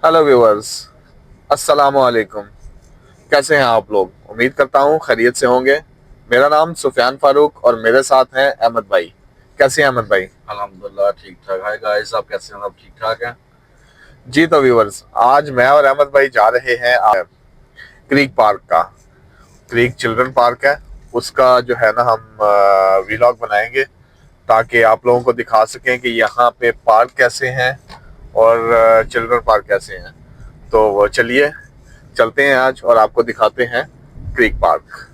Hello viewers, अस्सलाम वालेकुम। कैसे हैं आप लोग? उम्मीद करता हूँ खैरियत से होंगे। मेरा नाम सुफियान फारूक और मेरे साथ हैं अहमद भाई। कैसे हैं अहमद भाई? अल्हम्दुलिल्लाह ठीक ठाक। हाय गाइस, आप कैसे हैं? आप ठीक ठाक हैं? जी तो व्यूअर्स, आज मैं और अहमद भाई जा रहे हैं क्रीक पार्क का। क्रीक चिल्ड्रन पार्क है, उसका जो है ना हम व्लॉग बनाएंगे ताकि आप लोगों को दिखा सकें कि यहाँ पे पार्क कैसे हैं और चिल्ड्रन पार्क कैसे हैं। तो चलिए चलते हैं आज और आपको दिखाते हैं क्रीक पार्क।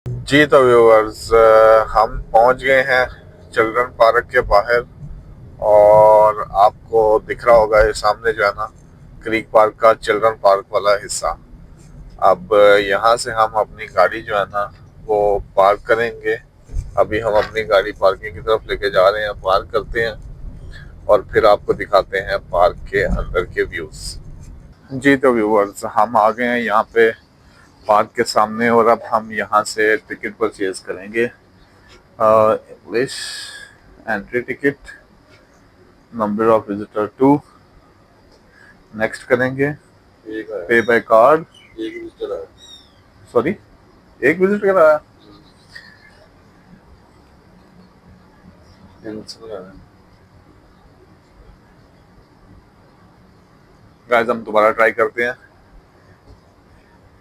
जी तो व्यूअर्स, हम पहुंच गए हैं चिल्ड्रन पार्क के बाहर और आपको दिख रहा होगा ये सामने जो है ना क्रीक पार्क का चिल्ड्रन पार्क वाला हिस्सा। अब यहाँ से हम अपनी गाड़ी जो है ना वो पार्क करेंगे। अभी हम अपनी गाड़ी पार्किंग की तरफ लेके जा रहे हैं, पार्क करते हैं और फिर आपको दिखाते हैं पार्क के अंदर के व्यूज। जी तो व्यूअर्स, हम आ गए हैं यहाँ पे पार्क के सामने और अब हम यहाँ से टिकट परचेज करेंगे। English entry ticket, number of visitor 2, next करेंगे। एक है। पे बाय कार्ड। एक विजिटर है। सॉरी, एक विजिट कराया। कैंसिल है। गाइस हम दोबारा ट्राई करते हैं।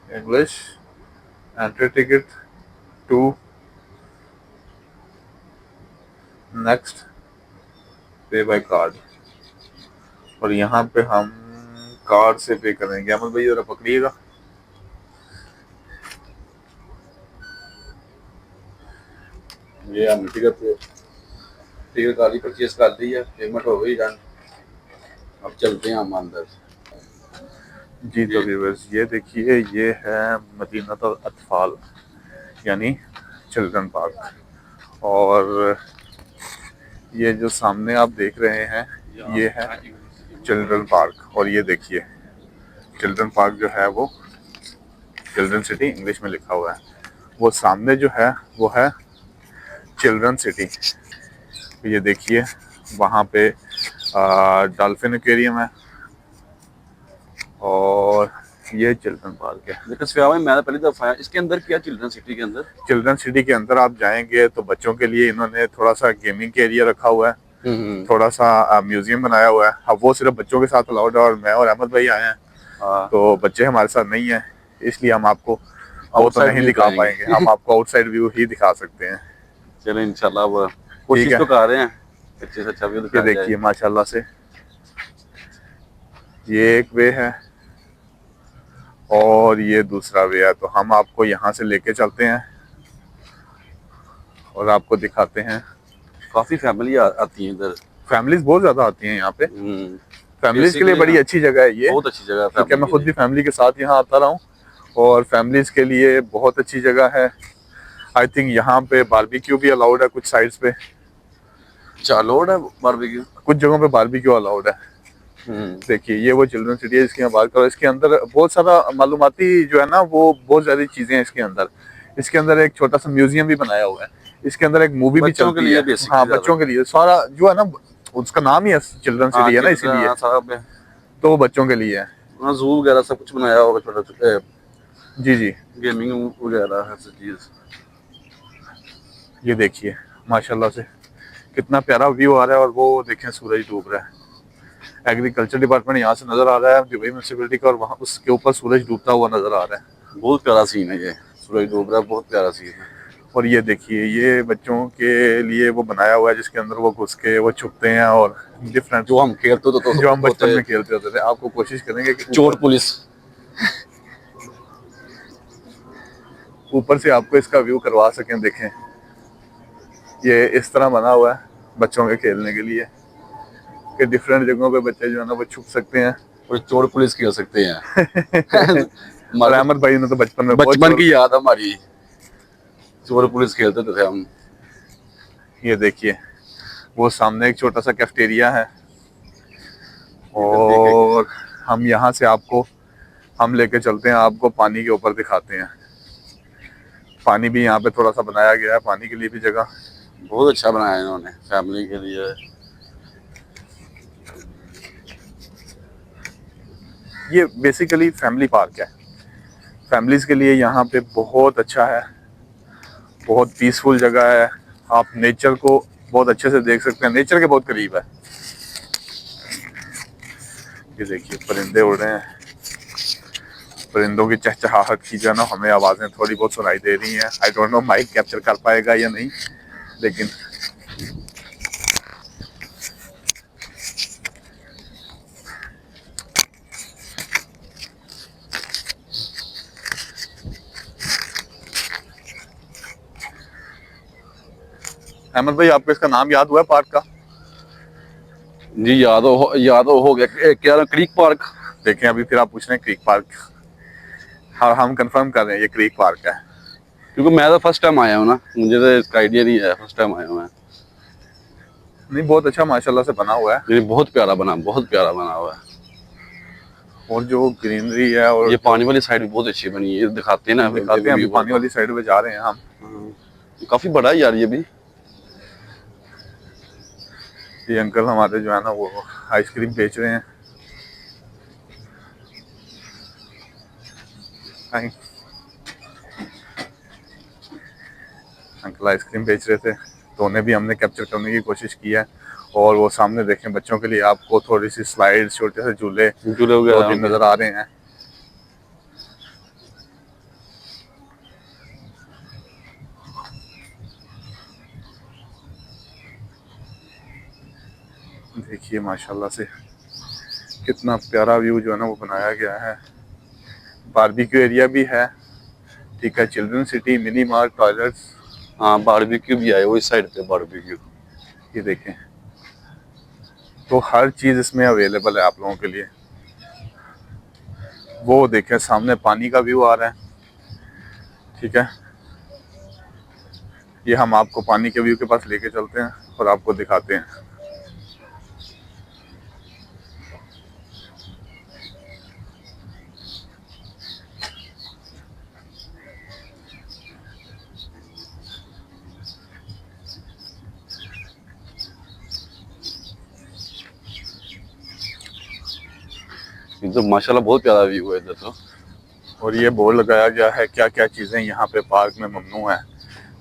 इंग्लिश एंट्री टिकट 2, नेक्स्ट पे बाय कार्ड। और यहाँ पे हम कार्ड से पे करेंगे। अमन भाई जरा पकड़िएगा। ये हमने टिकट गाड़ी परचेज कर दी है, पेमेंट हो गई डन। अब चलते हैं हम अंदर। जी तो ये व्यूअर्स, ये देखिए ये है मदीनतुल अतफाल यानी चिल्ड्रन पार्क। और ये जो सामने आप देख रहे हैं ये है चिल्ड्रन पार्क। और ये देखिए चिल्ड्रन पार्क जो है वो चिल्ड्रन सिटी इंग्लिश में लिखा हुआ है। वो सामने जो है वो है चिल्ड्रन सिटी। ये देखिए वहाँ पे डॉल्फिन एक्वेरियम है और ये चिल्ड्रन पार्क है। देखो सफिया भाई, मैं पहली दफा है इसके अंदर। क्या चिल्ड्रन सिटी के अंदर? चिल्ड्रन सिटी के अंदर आप जाएंगे तो बच्चों के लिए इन्होंने थोड़ा सा गेमिंग के एरिया रखा हुआ है, थोड़ा सा म्यूजियम बनाया हुआ है। अब वो सिर्फ बच्चों के साथ अलाउड है और मैं और अहमद भाई आए हैं हाँ, तो बच्चे हमारे साथ नहीं है, इसलिए हम आपको वो तो आउटसाइड नहीं व्यू दिखा पाएंगे। कराएंगे। हम आपको आउटसाइड व्यू ही दिखा सकते हैं। चलो इंशाल्लाह, अब ठीक कोशिश है, तो कर रहे हैं अच्छे से अच्छा व्यू ये दिखाया जाए। देखिए माशाल्लाह से ये एक वे है और ये दूसरा वे है। तो हम आपको यहाँ से लेके चलते हैं और आपको दिखाते हैं। काफी फैमिली आती है इधर। फैमिलीज बहुत ज्यादा आती हैं यहाँ पे। फैमिलीज के लिए बेसिकली बड़ी अच्छी जगह है ये, बहुत अच्छी जगह है क्योंकि फैमिली मैं के खुद लिए। भी फैमिली के साथ यहाँ आता रहा हूँ और फैमिलीज के लिए बहुत अच्छी जगह है। आई थिंक यहाँ पे बारबेक्यू भी अलाउड है कुछ साइड्स पे, अच्छा, लोड है बारबेक्यू। कुछ जगहों पे बारबेक्यू अलाउड है। देखिए ये वो चिल्ड्रन सिटी है जिसकी मैं बात कर रहा हूँ। इसके अंदर बहुत सारा मालूमाती जो है ना वो बहुत ज्यादा चीजें हैं इसके अंदर। इसके अंदर एक छोटा सा म्यूजियम भी बनाया हुआ है। इसके अंदर एक मूवी भी बच्चों के चलती लिए है। बेसिकली हाँ, ज्यादा। बच्चों के लिए सारा जो है ना, उसका नाम ही है चिल्ड्रन हाँ सिटी है ना, चिल्ड्रन, इसीलिए हाँ साहब। तो वो बच्चों के लिए है। हाँ, जू वगैरह सब कुछ बनाया होगा, छोटा छोटा जी जी, गेमिंग वगैरह हर चीज। ये देखिए माशाल्लाह से कितना प्यारा व्यू आ रहा है। और वो देखें सूरज डूब रहा है। एग्रीकल्चर डिपार्टमेंट यहाँ से नजर आ रहा है, दुबई म्यूनसिपलिटी का, और वहाँ उसके ऊपर सूरज डूबता हुआ नजर आ रहा है। बहुत प्यारा सीन है ये, सूरज डूब रहा है, बहुत प्यारा सीन है। और ये देखिए ये बच्चों के लिए वो बनाया हुआ है जिसके अंदर वो घुस के वो छुपते हैं और डिफरेंट जो हम खेलते जो हम बचपन होते में खेलते होते थे। आपको कोशिश करेंगे कि चोर ऊपर पुलिस। ऊपर से आपको इसका व्यू करवा सकें। देखें ये इस तरह बना हुआ है बच्चों के खेलने के लिए कि डिफरेंट जगहों पे बच्चे जो है ना वो छुप सकते हैं। और चोर पुलिस खेल सकते हैं। और हमारे अहमद भाई ने तो बचपन में तो बहुत बचपन चोर। की याद है हमारी, चोर पुलिस खेलते थे हम। ये देखिए वो सामने एक छोटा सा कैफेटेरिया है इधर देखे। और हम यहाँ से आपको हम लेके चलते हैं आपको, पानी के ऊपर दिखाते हैं। पानी भी यहाँ पे थोड़ा सा बनाया गया है, पानी के लिए भी जगह। बहुत अच्छा बनाया इन्होंने फैमिली के लिए। ये बेसिकली फैमिली पार्क है, फैमिलीज के लिए यहाँ पे बहुत अच्छा है, बहुत पीसफुल जगह है। आप नेचर को बहुत अच्छे से देख सकते हैं, नेचर के बहुत करीब है। ये देखिए परिंदे उड़ रहे हैं, परिंदों की चहचहाहट की जो है ना हमें आवाज़ें थोड़ी बहुत सुनाई दे रही हैं। I don't know mic capture कर पाएगा या नहीं, लेकिन अहमद भाई आपको इसका नाम याद हुआ है पार्क का? जी याद हो गया क्या, क्रीक पार्क। देखें अभी फिर आप पूछ रहे हैं क्रीक पार्क। हाँ हम कंफर्म कर रहे हैं ये क्रीक पार्क है, क्योंकि मैं तो फर्स्ट टाइम आया हूँ ना, मुझे तो इसका आइडिया नहीं है, फर्स्ट टाइम आया हूँ मैं। नहीं बहुत अच्छा माशाल्लाह से बना हुआ है, ये बहुत प्यारा बना हुआ है। और जो ग्रीनरी है और ये पानी वाली साइड भी बहुत अच्छी बनी है, ये दिखाते हैं ना, दिखाते हैं। अभी पानी वाली साइड पे जा रहे हैं हम। काफी बड़ा है यार ये भी। ये अंकल हमारे जो है ना वो आइसक्रीम बेच रहे हैं। अंकल आइसक्रीम बेच रहे थे तो उन्हें भी हमने कैप्चर करने की कोशिश की है। और वो सामने देखें बच्चों के लिए आपको थोड़ी सी स्लाइड, छोटे से झूले वगैरह भी नजर आ रहे हैं। देखिए माशाल्लाह से कितना प्यारा व्यू जो है ना वो बनाया गया है। बारबेक्यू एरिया भी है, ठीक है, children city, mini mart, toilets. हाँ बारबेक्यू भी आए वो इस साइड पे बारबेक्यू। ये देखें तो हर चीज इसमें अवेलेबल है आप लोगों के लिए। वो देखें सामने पानी का व्यू आ रहा है, ठीक है। ये हम आपको पानी के व्यू के पास लेके चलते हैं और आपको दिखाते हैं। तो माशाल्लाह बहुत प्यारा व्यू है इधर तो। और ये बोर्ड लगाया गया है क्या क्या चीज़ें यहाँ पे पार्क में ममनू है,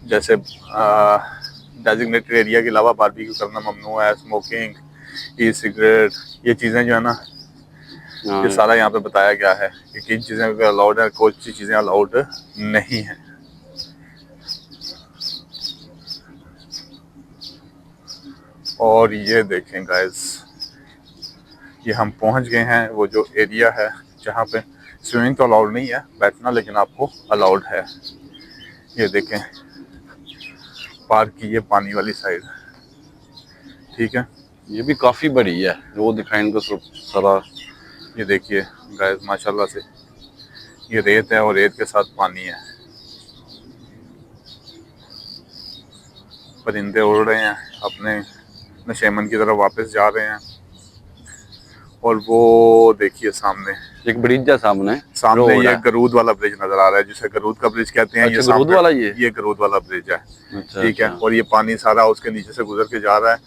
जैसे डेजिग्नेटेड एरिया के अलावा बारबेक्यू करना ममनू है, स्मोकिंग, ई सिगरेट, ये चीज़ें जो है ना ये सारा यहाँ पे बताया गया है कि किन चीज़ें अलाउड है, कौन सी चीज़ें अलाउड नहीं है। और ये देखें गाइस, ये हम पहुँच गए हैं वो जो एरिया है जहाँ पे स्विमिंग तो अलाउड नहीं है बैठना, लेकिन आपको अलाउड है। ये देखें पार्क की ये पानी वाली साइड, ठीक है। ये भी काफी बड़ी है, वो दिखाएं इनको सारा। ये देखिए गाइस माशाल्लाह से ये रेत है और रेत के साथ पानी है। परिंदे उड़ रहे हैं अपने नशेमन की तरफ वापस जा रहे हैं। और वो देखिए सामने एक ब्रिज है सामने ये गरूद वाला ब्रिज नजर आ रहा है, जिसे गरूद का ब्रिज कहते हैं। अच्छा, ये गरूद वाला ये गरूद वाला ब्रिज है, अच्छा, ठीक है। अच्छा। और ये पानी सारा उसके नीचे से गुजर के जा रहा है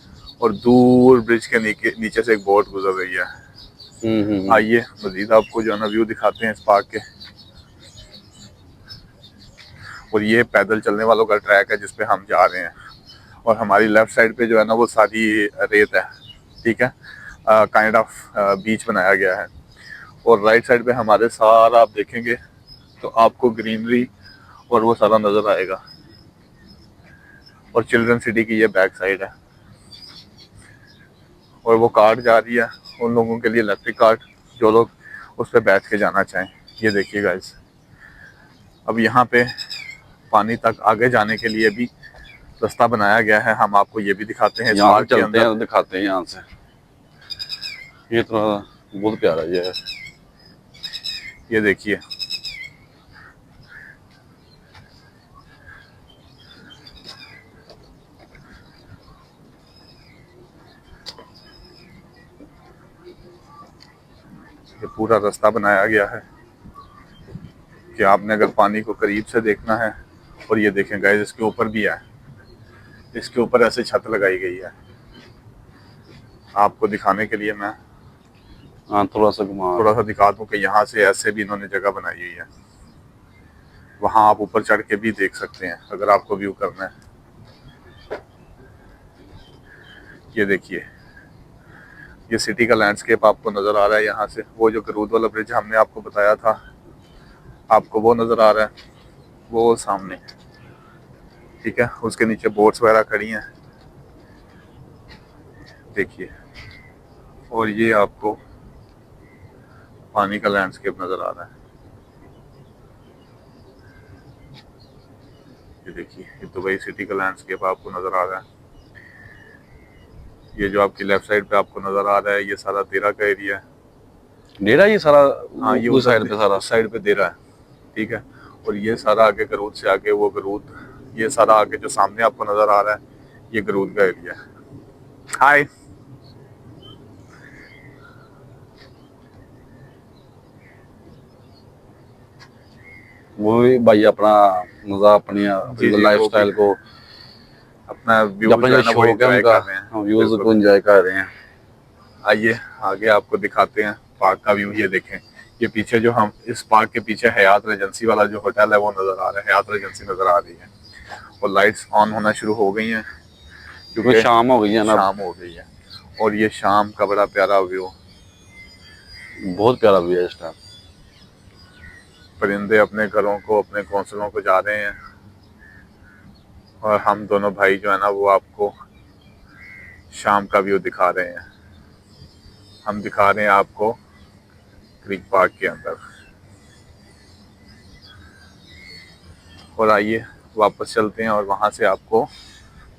और दूर ब्रिज के नीचे से एक बोट गुजर रही है। आइए मजीद आपको जो है ना व्यू दिखाते हैं इस पार्क के। और ये पैदल चलने वालों का ट्रैक है जिसपे हम जा रहे हैं, और हमारी लेफ्ट साइड पे जो है ना वो सारी रेत है, ठीक है, काइंड ऑफ बीच बनाया गया है। और राइट साइड पे हमारे सारा आप देखेंगे तो आपको ग्रीनरी और वो सारा नजर आएगा। और चिल्ड्रन सिटी की ये बैक साइड है, और वो कार्ड जा रही है उन लोगों के लिए, इलेक्ट्रिक कार्ड, जो लोग उस पर बैठ के जाना चाहें। ये देखिए गाइस, अब यहाँ पे पानी तक आगे जाने के लिए भी रास्ता बनाया गया है, हम आपको ये भी दिखाते हैं। यहाँ से चलते हैं, दिखाते हैं यहाँ से। ये तो बहुत प्यारा ये है। ये देखिए ये पूरा रास्ता बनाया गया है। कि आपने अगर पानी को करीब से देखना है। और ये देखें गाइस, इसके ऊपर भी है, इसके ऊपर ऐसे छत लगाई गई है। आपको दिखाने के लिए मैं हाँ थोड़ा सा घुमा। थोड़ा सा दिखा दूं कि यहाँ से ऐसे भी इन्होंने जगह बनाई हुई है। वहाँ आप ऊपर चढ़ के भी देख सकते हैं अगर आपको व्यू करना है। ये देखिए, ये सिटी का लैंडस्केप आपको नज़र आ रहा है यहाँ से। वो जो करूद वाला ब्रिज हमने आपको बताया था, आपको वो नज़र आ रहा है, वो सामने, ठीक है। उसके नीचे बोट्स वगैरह खड़ी हैं, देखिए। और ये आपको पानी का लैंडस्केप नज़र आ रहा है। ये देखिए, ये दुबई सिटी का लैंडस्केप आपको नज़र आ रहा है। ये जो आपकी लेफ्ट साइड पे आपको नज़र आ रहा है, ये सारा देरा का एरिया है। डेरा ये सारा? हाँ, ये उस साइड पे सारा? उस साइड पे देरा है, ठीक है। और ये सारा आगे गरूद से आगे वो गरूद, ये सारा आगे जो सामने आपको नज़र आ रहा है, ये गरूद का एरिया है। हाय, वो भी भाई अपना मजा, अपनी जी, लाइफस्टाइल को, अपना व्यू अपना जो है जो ना वो शौक है एंजॉय उनका, कर रहे हैं। हम व्यूज बिल्कुल। को एंजॉय कर रहे हैं। आइए आगे आपको दिखाते हैं पार्क का व्यू। ये देखें, ये पीछे जो हम इस पार्क के पीछे हयात रेजेंसी वाला जो होटल है वो नज़र आ रहा है, हयात रेजेंसी नज़र आ रही है। और लाइट्स ऑन होना शुरू हो गई हैं क्योंकि शाम हो गई है ना, शाम हो गई है। और ये शाम का बड़ा प्यारा व्यू, बहुत प्यारा व्यू है इस टाइम। परिंदे अपने घरों को, अपने घोंसलों को जा रहे हैं। और हम दोनों भाई जो है ना वो आपको शाम का व्यू दिखा रहे हैं। हम दिखा रहे हैं आपको क्रीक पार्क के अंदर। और आइए वापस चलते हैं और वहाँ से आपको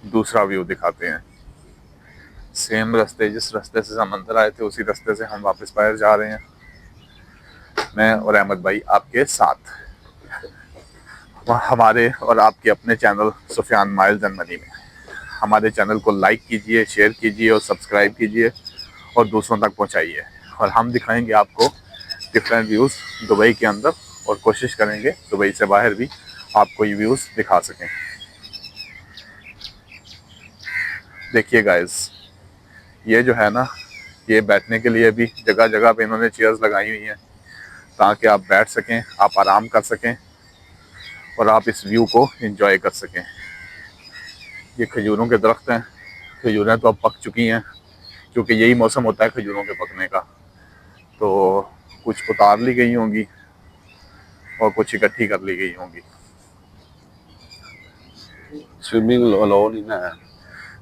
दूसरा व्यू दिखाते हैं। सेम रास्ते, जिस रास्ते से हम अंदर आए थे उसी रास्ते से हम वापस बाहर जा रहे हैं, मैं और अहमद भाई आपके साथ, हमारे और आपके अपने channel Sufiyan miles and money में। हमारे चैनल को लाइक कीजिए, शेयर कीजिए और सब्सक्राइब कीजिए और दूसरों तक पहुंचाइए। और हम दिखाएंगे आपको डिफरेंट व्यूज़ दुबई के अंदर, और कोशिश करेंगे दुबई से बाहर भी आपको ये व्यूज़ दिखा सकें। देखिए गाइस, ये जो है ना, ये बैठने के लिए भी जगह जगह पे इन्होंने चेयर्स लगाई हुई हैं ताकि आप बैठ सकें, आप आराम कर सकें और आप इस व्यू को एंजॉय कर सकें। ये खजूरों के दरख्त हैं, खजूरें तो अब पक चुकी हैं क्योंकि यही मौसम होता है खजूरों के पकने का। तो कुछ उतार ली गई होंगी और कुछ इकट्ठी कर ली गई होंगी। स्विमिंग अलाउ नहीं है,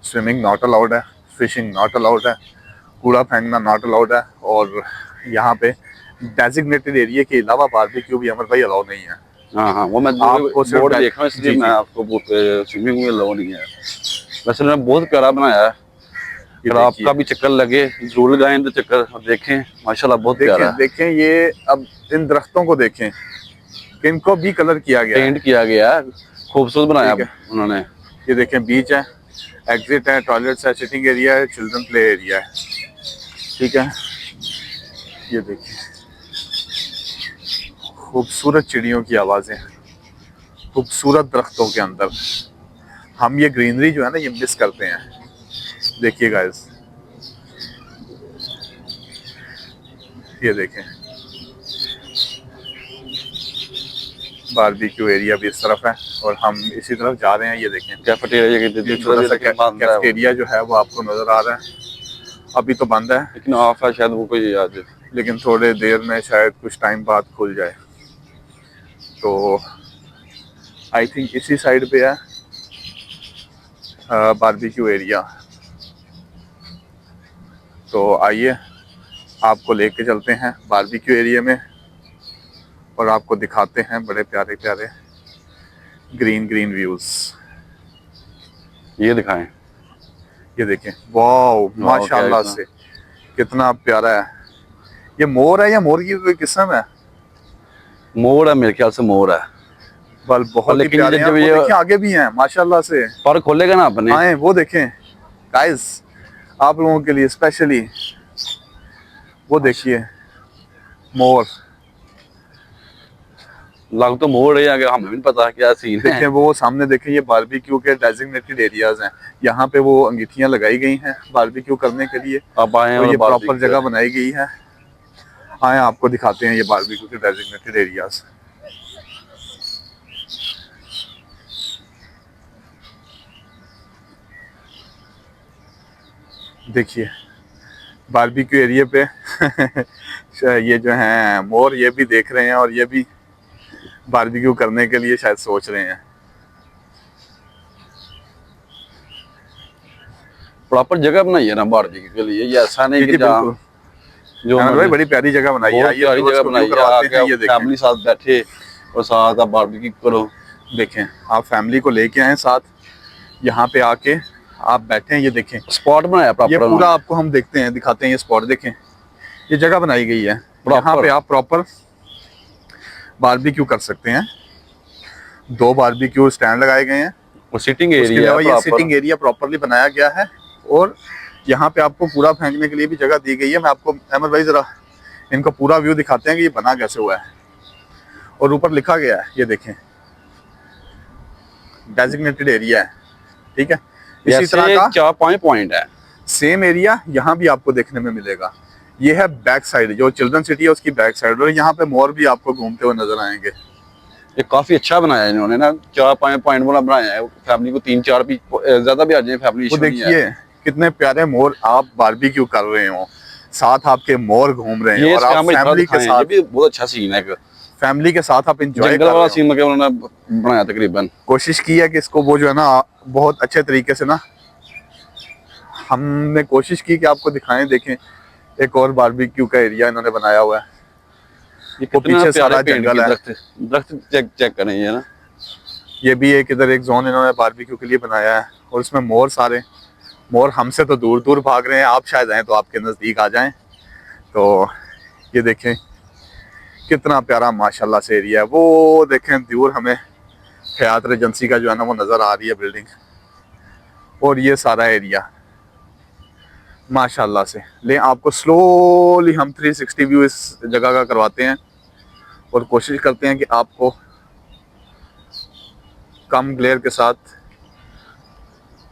स्विमिंग नॉट अलाउड है, फिशिंग नॉट अलाउड है, कूड़ा फेंकना नॉट अलाउड है। और यहाँ पे डेजिग्नेटेड एरिया के अलावा बारबेक्यू भी अमर भाई अलाउ नहीं है। हाँ हाँ, वो मैं आपको सिर्फ बोर्ड देखा हूं, इसलिए मैं आपको स्विमिंग में अलाउ नहीं है। वैसे उन्होंने बहुत प्यारा बनाया है, अगर आपका भी चक्कर लगे जरूर लगाएं तो चक्कर देखें, माशाल्लाह बहुत प्यारा है। देखें ये, अब इन दरख्तों को देखें, इनको भी कलर किया गया, पेंट किया गया है, खूबसूरत बनाया उन्होंने। ये देखें, बीच है, एग्जिट है, टॉयलेट्स है, सिटिंग एरिया है, चिल्ड्रन प्ले एरिया है, ठीक है। ये देखिए, खूबसूरत चिड़ियों की आवाज़ें, खूबसूरत दरख्तों के अंदर। हम ये ग्रीनरी जो है ना ये मिस करते हैं। देखिए गाइस, ये देखें, बारबेक्यू एरिया भी इस तरफ है और हम इसी तरफ जा रहे हैं। ये देखें, कैफेटेरिया जो है वो आपको नज़र आ रहा है, अभी तो बंद है लेकिन ऑफ है शायद, वो कोई आज, लेकिन थोड़े देर में शायद कुछ टाइम बाद खुल जाए। तो आई थिंक इसी साइड पे है बारबेक्यू एरिया। तो आइए आपको लेके चलते हैं बारबेक्यू एरिया में और आपको दिखाते हैं बड़े प्यारे प्यारे ग्रीन ग्रीन व्यूज। ये दिखाएं, ये देखें, वाओ माशाल्लाह से कितना प्यारा है। ये मोर है या मोर की कोई किस्म है? मोर है मेरे ख्याल से, मोर है। बल बहुत ही प्यारे हैं। वो देखिए आगे भी हैं माशाल्लाह से। पर खोलेगा ना अपने, आए वो देखें गाइस, आप लोगों के लिए स्पेशली वो देखिए मोर। लग तो मोड़ रहे हैं, हमें भी नहीं पता क्या सीन है। देखें वो सामने देखें, ये बारबेक्यू के डेजिग्नेटेड एरियाज हैं। यहाँ पे वो अंगीठियाँ लगाई गई हैं बारबेक्यू करने के लिए, आप आए तो और ये प्रॉपर बारबेक्यू जगह बनाई गई है। आए आपको दिखाते हैं ये बारबेक्यू के डेजिग्नेटेड एरियाज। देखिए बारबेक्यू एरिया पे ये जो हैं मोर, ये भी देख रहे हैं और ये भी बारबेक्यू करने के लिए शायद सोच रहे हैं। प्रॉपर जगह बनाई है ना बारबेक्यू के लिए, ये ऐसा नहीं कि जहाँ जो भाई बड़ी प्यारी जगह बनाई है, बहुत प्यारी जगह बनाई है। ये फैमिली साथ बैठे और साथ आप बारबेक्यू करो। देखें आप फैमिली को लेके आए साथ, यहाँ पे आके आप बैठे, ये देखें स्पॉट बनाया प्रॉपर। ये पूरा आपको हम देखते हैं, दिखाते हैं ये स्पॉट। देखें ये जगह बनाई गई है, यहाँ पे आप प्रॉपर बारबेक्यू कर सकते हैं। 2 बारबेक्यू स्टैंड लगाए गए हैं और सिटिंग एरिया, ये सिटिंग एरिया प्रॉपरली बनाया गया है। और यहाँ पे आपको पूरा फेंकने के लिए भी जगह दी गई है। मैं आपको अहमद भाई जरा इनका पूरा व्यू दिखाते हैं कि ये बना कैसे हुआ है। और ऊपर लिखा गया है, ये देखें डेजिग्नेटेड एरिया है, ठीक है। इसी तरह का 4-5 पॉइंट है, सेम एरिया यहाँ भी आपको देखने में मिलेगा। ये है बैक साइड, जो चिल्ड्रन सिटी है उसकी बैक साइड, और यहाँ पे मोर भी आपको घूमते हुए नजर आएंगे। ये काफी अच्छा बनाया है इन्होंने ना, 4-5 पॉइंट वाला बनाया है। फैमिली को 3-4 भी ज्यादा भी आ जाए फैमिली। वो देखिए कितने प्यारे मोर, आप बारबेक्यू कर रहे हो, साथ आपके मोर घूम रहे हैं और आप फैमिली के साथ। ये भी बहुत अच्छा सीन है, फैमिली के साथ आप एंजॉय कर जंगल रहे वाला हो। सीन मतलब उन्होंने बनाया तकरीबन। कोशिश की है कि इसको वो जो है ना बहुत अच्छे तरीके से ना, हमने कोशिश की कि आपको दिखाएं। देखें एक और बारबेक्यू का एरिया इन्होंने बनाया हुआ है, वो पीछे सारा जंगल है। दरख्त चेक करें ये ना, ये भी एक इधर एक जोन इन्होंने बारबेक्यू के लिए बनाया है। और इसमें मोर, सारे मोर हमसे तो दूर दूर भाग रहे हैं, आप शायद आए तो आपके नज़दीक आ जाएं। तो ये देखें कितना प्यारा माशाल्लाह से एरिया है। वो देखें दूर हमें हयात रेजेंसी का जो है ना वो नज़र आ रही है बिल्डिंग, और ये सारा एरिया माशाल्लाह से। ले आपको स्लोली हम 360 व्यू इस जगह का करवाते हैं और कोशिश करते हैं कि आपको कम ग्लेयर के साथ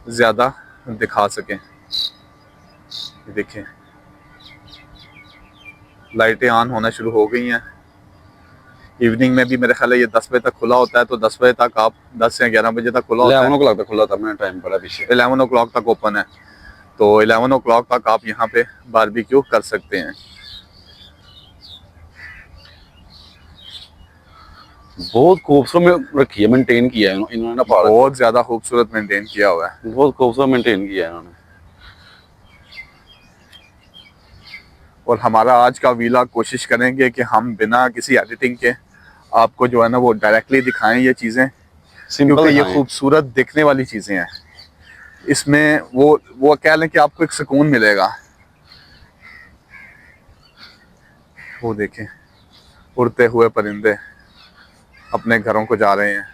ज़्यादा दिखा सकें। ये देखें लाइटें ऑन होना शुरू हो गई हैं। इवनिंग में भी मेरे ख्याल है ये 10 बजे तक खुला होता है, तो 10 बजे तक आप 10 से 11 बजे तक खुला होता है। 11 o'clock तक खुला था, मैंने टाइम पढ़ा पीछे। 11 o'clock तक ओपन है, तो 11 o'clock तक आप यहाँ पे बारबेक्यू कर सकते हैं। बहुत खूबसूरत रखी है, मेंटेन किया है इन्होंने ना पार्क। बहुत ज्यादा खूबसूरत मेंटेन किया हुआ है, बहुत खूबसूरत मेंटेन किया है इन्होंने। और हमारा आज का व्लॉग कोशिश करेंगे कि हम बिना किसी एडिटिंग के आपको जो है ना वो डायरेक्टली दिखाएं ये चीज़ें, क्योंकि ये खूबसूरत दिखने वाली चीज़ें हैं। इसमें वो कह लें कि आपको एक सुकून मिलेगा। वो देखें उड़ते हुए परिंदे अपने घरों को जा रहे हैं।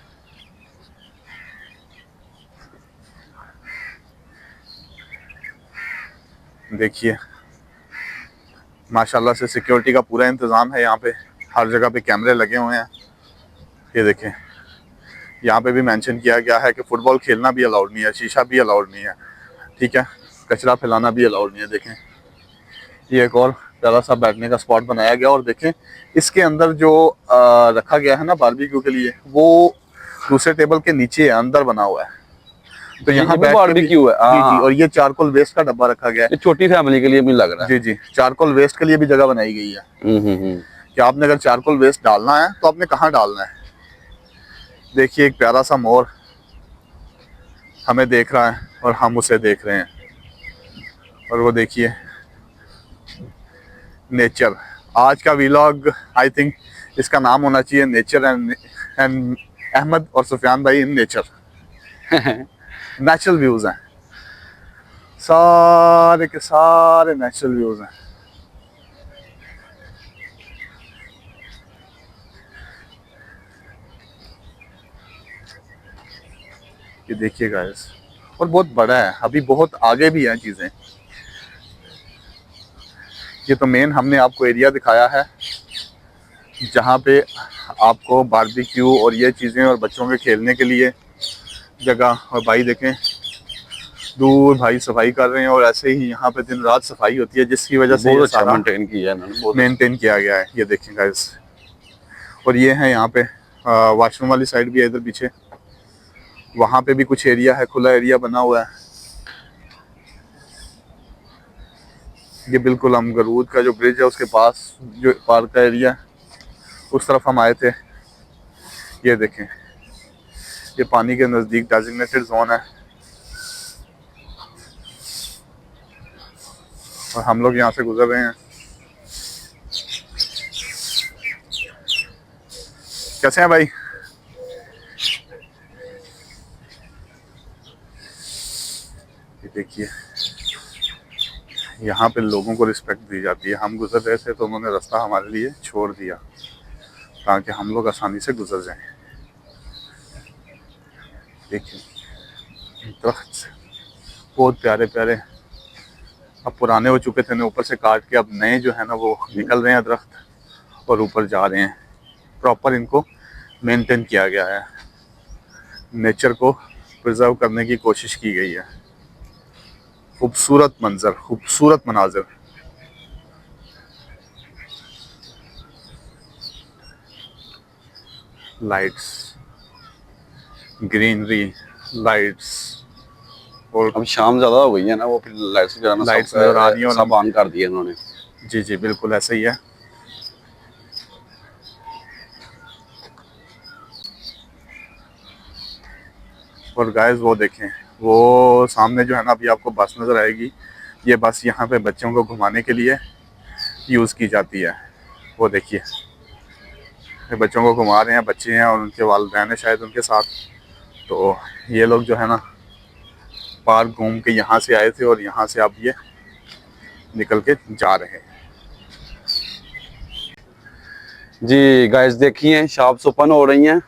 देखिए माशाल्लाह से सिक्योरिटी का पूरा इंतज़ाम है यहाँ पे, हर जगह पे कैमरे लगे हुए हैं। ये देखें यहाँ पे भी मेंशन किया गया है कि फुटबॉल खेलना भी अलाउड नहीं है, शीशा भी अलाउड नहीं है, ठीक है, कचरा फैलाना भी अलाउड नहीं है। देखें ये एक और प्यारा सा बैठने का स्पॉट बनाया गया, और देखें इसके अंदर जो रखा गया है ना बारबेक्यू के लिए, वो दूसरे टेबल के नीचे अंदर बना हुआ है। तो यहाँ बारबेक्यू है जी जी। और ये चारकोल वेस्ट का डब्बा रखा गया है, छोटी फैमिली के लिए भी लग रहा है। जी जी, चारकोल वेस्ट के लिए भी जगह बनाई गई है कि आपने अगर चारकोल वेस्ट डालना है तो आपने कहाँ डालना है। देखिए एक प्यारा सा मोर हमें देख रहा है और हम उसे देख रहे हैं, और वो देखिए नेचर। आज का व्लॉग आई थिंक इसका नाम होना चाहिए नेचर एंड अहमद और सुफियान भाई इन नेचर। नेचुरल व्यूज हैं, सारे के सारे नेचुरल व्यूज हैं। ये देखिए गाइस, और बहुत बड़ा है, अभी बहुत आगे भी हैं चीजें। ये तो मेन हमने आपको एरिया दिखाया है जहाँ पे आपको बारबेक्यू और ये चीज़ें और बच्चों के खेलने के लिए जगह। और भाई देखें दूर भाई सफाई कर रहे हैं, और ऐसे ही यहाँ पे दिन रात सफाई होती है, जिसकी वजह से बहुत अच्छा मेंटेन किया है इन्होंने, बहुत मेंटेन किया गया है। ये देखें गाइस, और ये है यहाँ पे वॉशरूम वाली साइड भी है इधर पीछे, वहाँ पे भी कुछ एरिया है, खुला एरिया बना हुआ है। ये बिल्कुल हम गरूद का जो ब्रिज है उसके पास जो पार्क का एरिया है, उस तरफ हम आए थे। ये देखें, ये पानी के नज़दीक डेजिग्नेटेड जोन है, और हम लोग यहाँ से गुजर रहे हैं। कैसे हैं भाई? ये देखिए, यहाँ पे लोगों को रिस्पेक्ट दी जाती है। हम गुजर रहे थे तो उन्होंने रास्ता हमारे लिए छोड़ दिया ताकि हम लोग आसानी से गुजर जाएं। देखिए दरख्त बहुत प्यारे प्यारे, अब पुराने हो चुके थे, ऊपर से काट के अब नए जो है ना वो निकल रहे हैं दरख्त और ऊपर जा रहे हैं। प्रॉपर इनको मेंटेन किया गया है, नेचर को प्रिजर्व करने की कोशिश की गई है। खूबसूरत मंजर, खूबसूरत मनाजिर। लाइट्स, ग्रीनरी, लाइट्स, और अब शाम ज्यादा हो गई है ना, वो फिर लाइट्स वगैरह लाइट्स नजर आ रही है, सब ऑन कर दिए इन्होंने। जी जी बिल्कुल ऐसा ही है। और गाइस वो देखें, वो सामने जो है ना अभी आपको बस नज़र आएगी, ये बस यहाँ पे बच्चों को घुमाने के लिए यूज़ की जाती है। वो देखिए, बच्चों को घुमा रहे हैं, बच्चे हैं और उनके वालिदैन हैं शायद उनके साथ। तो ये लोग जो है ना पार्क घूम के यहाँ से आए थे, और यहाँ से अब ये निकल के जा रहे हैं। जी गाइस देखिए, शॉप्स ओपन हो रही हैं,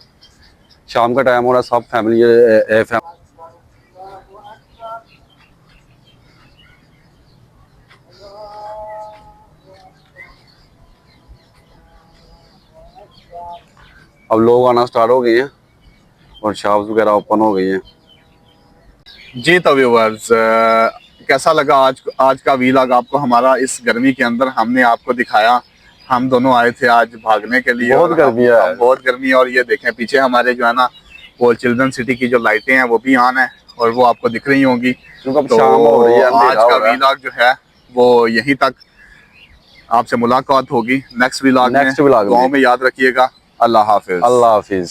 शाम का टाइम हो रहा है, सब फैमिली अब लोग आना स्टार्ट हो गए हैं और शॉप्स वगैरह ओपन हो गई हैं। जी तो व्यूअर्स, कैसा लगा आज का व्लॉग आपको हमारा? इस गर्मी के अंदर हमने आपको दिखाया, हम दोनों आए थे आज भागने के लिए। बहुत गर्मी है, बहुत गर्मी है। और ये देखें पीछे हमारे जो है ना वो चिल्ड्रन सिटी की जो लाइटें हैं वो भी ऑन है, और वो आपको दिख रही होंगी। तो शाम हो रही है, आज का व्लॉग जो है वो यहीं तक। आपसे मुलाकात होगी नेक्स्ट व्लॉग में। गाँव में याद रखिएगा। अल्लाह हाफिज। अल्लाह हाफिज।